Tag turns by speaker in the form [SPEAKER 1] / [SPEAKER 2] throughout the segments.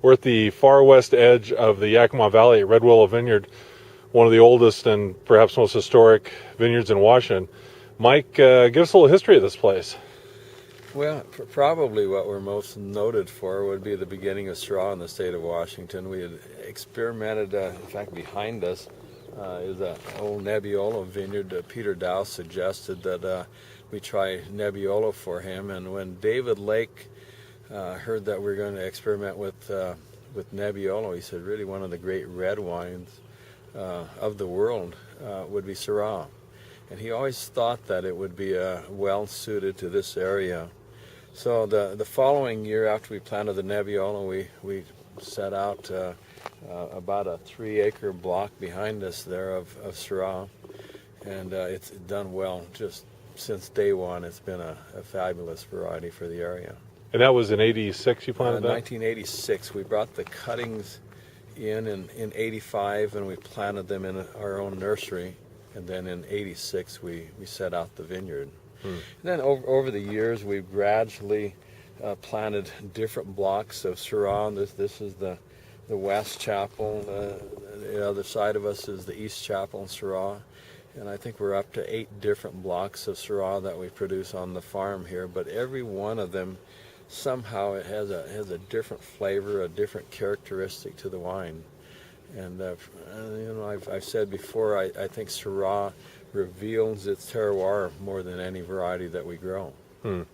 [SPEAKER 1] We're at the far west edge of the Yakima Valley at Red Willow Vineyard, one of the oldest and perhaps most historic vineyards in Washington. Mike, give us a little history of this place.
[SPEAKER 2] Well, probably what we're most noted for would be the beginning of Syrah in the state of Washington. We had experimented, in fact, behind us is an old Nebbiolo vineyard. Peter Dow suggested that we try Nebbiolo for him, and when David Lake heard that we were going to experiment with Nebbiolo, he said, really one of the great red wines of the world would be Syrah. And he always thought that it would be well suited to this area. So the following year, after we planted the Nebbiolo, we set out about a 3-acre block behind us there of Syrah, and it's done well. Just since day one, it's been a fabulous variety for the area.
[SPEAKER 1] And that was in '86 you planted that?
[SPEAKER 2] 1986. We brought the cuttings in '85, and we planted them in our own nursery. And then in '86, we set out the vineyard. And then over the years, we've gradually planted different blocks of Syrah. This is the West Chapel. The other side of us is the East Chapel in Syrah. And I think we're up to 8 different blocks of Syrah that we produce on the farm here. But every one of them, somehow it has a different flavor, a different characteristic to the wine. And you know, I've said before, I think Syrah reveals its terroir more than any variety that we grow.
[SPEAKER 1] And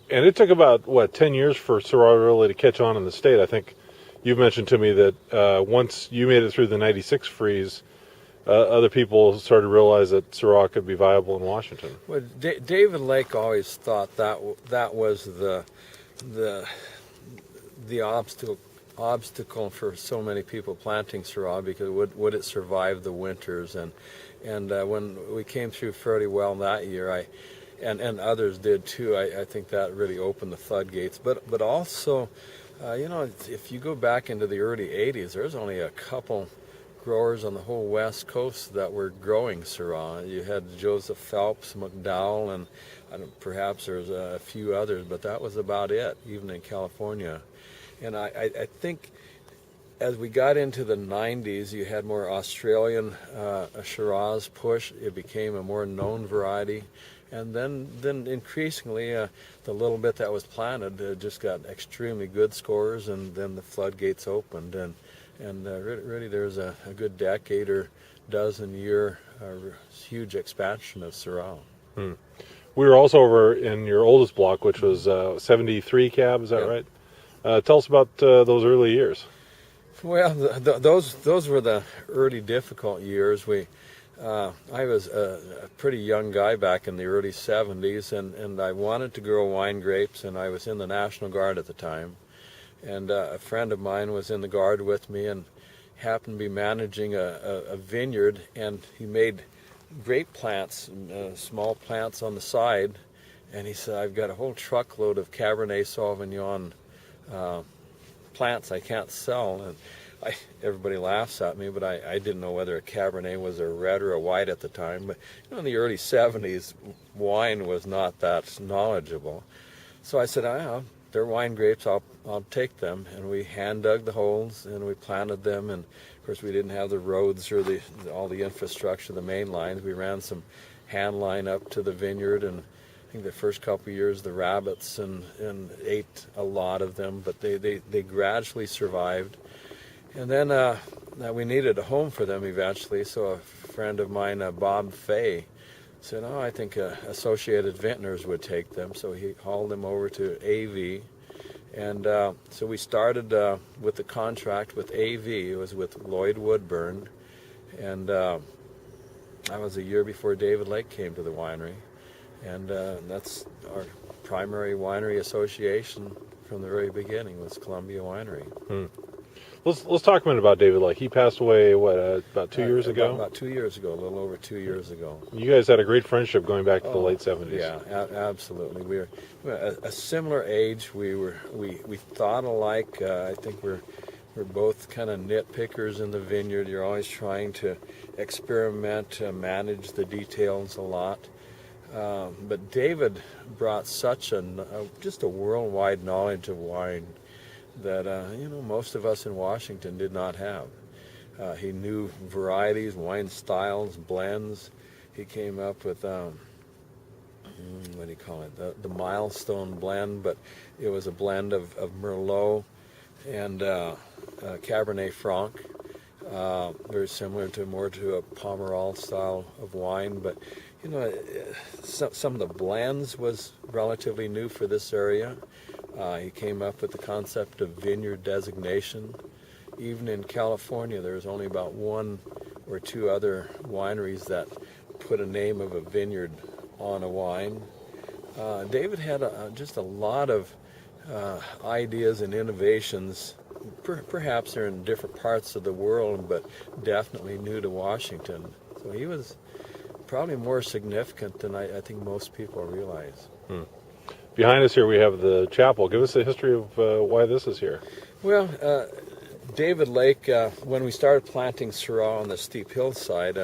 [SPEAKER 1] it took about, 10 years for Syrah really to catch on in the state. I think you've mentioned to me that once you made it through the '96 freeze, other people started to realize that Syrah could be viable in Washington.
[SPEAKER 2] Well, David Lake always thought that was the obstacle for so many people planting Syrah, because would it survive the winters? And when we came through fairly well that year, and others did too, I think that really opened the floodgates. But also, you know, if you go back into the early '80s, there's only a couple growers on the whole west coast that were growing Syrah. You had Joseph Phelps, McDowell, and perhaps there's a few others, but that was about it, even in California. And I think as we got into the '90s, you had more Australian Shiraz push. It became a more known variety. And then increasingly, the little bit that was planted just got extremely good scores, and then the floodgates opened. And really there's a good decade or dozen year huge expansion of Syrah.
[SPEAKER 1] We were also over in your oldest block, which was 73 cab, is that right? Tell us about those early years.
[SPEAKER 2] Well, those were the early difficult years. I was a pretty young guy back in the early '70s, and I wanted to grow wine grapes, and I was in the National Guard at the time. And a friend of mine was in the Guard with me and happened to be managing a vineyard, and he made grape plants, small plants on the side, and he said, I've got a whole truckload of Cabernet Sauvignon plants I can't sell. And everybody laughs at me, but I didn't know whether a Cabernet was a red or a white at the time. But you know, in the early '70s, wine was not that knowledgeable. So I said, they're wine grapes, I'll take them. And we hand dug the holes and we planted them. And of course, we didn't have the roads or all the infrastructure, the main lines. We ran some hand line up to the vineyard, and I think the first couple of years the rabbits and ate a lot of them, but they gradually survived. And then we needed a home for them eventually, so a friend of mine, Bob Fay, said, I think Associated Vintners would take them. So he hauled them over to AV. And so we started with the contract with AV. It was with Lloyd Woodburn. And that was a year before David Lake came to the winery. And that's our primary winery association from the very beginning, was Columbia Winery.
[SPEAKER 1] Let's talk a minute about David Lake. He passed away, about 2 years ago?
[SPEAKER 2] About 2 years ago, a little over 2 years ago.
[SPEAKER 1] You guys had a great friendship going back to the late '70s.
[SPEAKER 2] Yeah, absolutely. We were a similar age. We thought alike. I think we're both kind of nitpickers in the vineyard. You're always trying to experiment, manage the details a lot. But David brought such just a worldwide knowledge of wine that most of us in Washington did not have. He knew varieties, wine styles, blends. He came up with what do you call it? The milestone blend, but it was a blend of Merlot and Cabernet Franc. Very similar to a Pomerol style of wine, but some of the blends was relatively new for this area. He came up with the concept of vineyard designation. Even in California, there's only about one or two other wineries that put a name of a vineyard on a wine. David had just a lot of ideas and innovations. Perhaps they're in different parts of the world, but definitely new to Washington. So he was probably more significant than I think most people realize.
[SPEAKER 1] Behind us here we have the chapel. Give us a history of why this is here.
[SPEAKER 2] Well, David Lake, when we started planting Syrah on the steep hillside,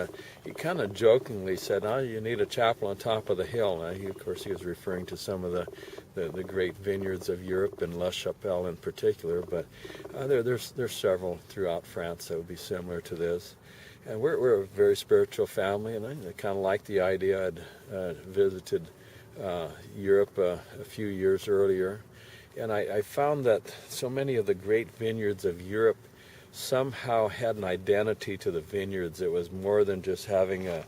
[SPEAKER 2] he kind of jokingly said, you need a chapel on top of the hill. Of course, he was referring to some of the great vineyards of Europe, and La Chapelle in particular, but there's several throughout France that would be similar to this. And we're a very spiritual family, and I kind of like the idea. I'd visited Europe a few years earlier, and I found that so many of the great vineyards of Europe somehow had an identity to the vineyards. It was more than just having a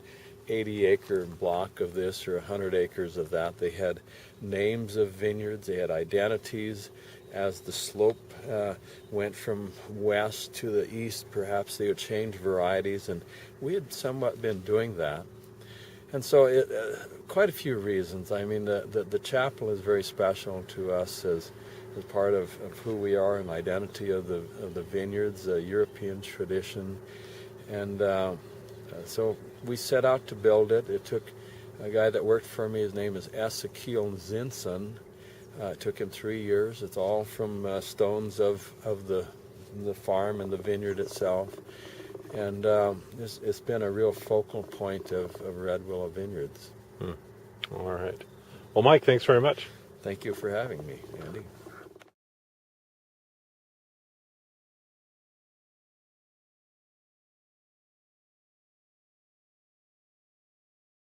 [SPEAKER 2] 80-acre block of this or 100 acres of that. They had names of vineyards. They had identities. As the slope went from west to the east, perhaps they would change varieties, and we had somewhat been doing that. And so quite a few reasons. I mean, the chapel is very special to us as part of who we are, and identity of the vineyards, European tradition. And so we set out to build it. It took a guy that worked for me, his name is Ezekiel Zinson. It took him 3 years. It's all from stones of the farm and the vineyard itself. And it's been a real focal point of Red Willow Vineyards.
[SPEAKER 1] All right. Well, Mike, thanks very much.
[SPEAKER 2] Thank you for having me, Andy.